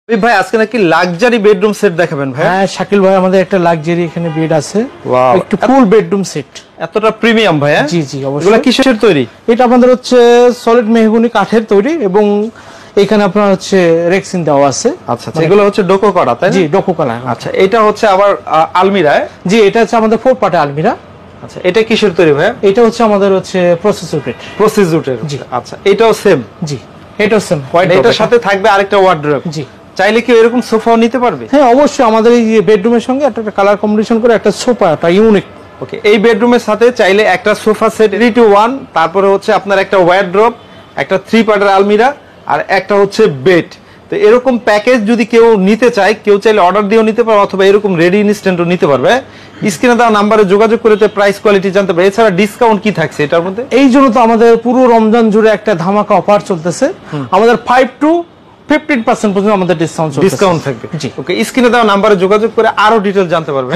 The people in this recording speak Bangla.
ভাই আজকে নাকি লাক্সারি বেডরুম সেট দেখাবেন ভাই? হ্যাঁ শাকিল ভাই, আমাদের একটা লাক্সারি এখানে বেড আছে, ওয়াও, একটু ফুল বেডরুম সেট। এতটা প্রিমিয়াম ভাই? জি জি অবশ্যই। এগুলা কিসের তৈরি? এটা আমাদের হচ্ছে সলিড মেহগনি কাঠের তৈরি এবং এখানে আপনার হচ্ছে রেক্সিন দেওয়া আছে। আচ্ছা, এগুলো হচ্ছে ডোকো করা, তাই না? জি ডোকো করা। আচ্ছা, এটা হচ্ছে আবার আলমিরায়? জি, এটা হচ্ছে আমাদের 4 পার্টের আলমিরা। আচ্ছা, এটা কিসের তৈরি ভাই? এটা হচ্ছে আমাদের হচ্ছে প্রসেসর বেড। প্রসিডিউরের? জি। আচ্ছা, এটাও সেম? জি, এটাও সেম। এটার সাথে থাকবে আরেকটা ওয়ার্ড্রোব? জি। চাইলে কি এরকম সোফাও নিতে পারবে? হ্যাঁ অবশ্যই, আমাদের এই বেডরুমের সঙ্গে একটা কালার কম্বিনেশন করে একটা সোফা, একটা ইউনিক। ওকে, এই বেডরুমের সাথে চাইলে একটা সোফা সেট 3-2-1, তারপরে হচ্ছে আপনার একটা ওয়ার্ড্রোব, একটা 3 পার্টের আলমিরা, আর একটা হচ্ছে বেড। তো এরকম প্যাকেজ যদি কেউ নিতে চায়, কেউ চাইলে অর্ডার দিয়েও নিতে পারবে, অথবা এরকম রেডি ইনস্ট্যান্টও নিতে পারবে। স্ক্রিনে দেওয়া নাম্বারে যোগাযোগ করে প্রাইস কোয়ালিটি জানতে পারবে। এছাড়া ডিসকাউন্ট কি থাকছে এটার মধ্যে? এই জন্য তো আমাদের পুরো রমজান জুড়ে একটা ধামাকা অফার চলতেছে। আমাদের 5 to 15% পর্যন্ত আমাদের ডিসকাউন্ট থাকবে। জি। ওকে, স্ক্রিনে দেওয়া নাম্বারে যোগাযোগ করে আরো ডিটেইলস জানতে পারবে।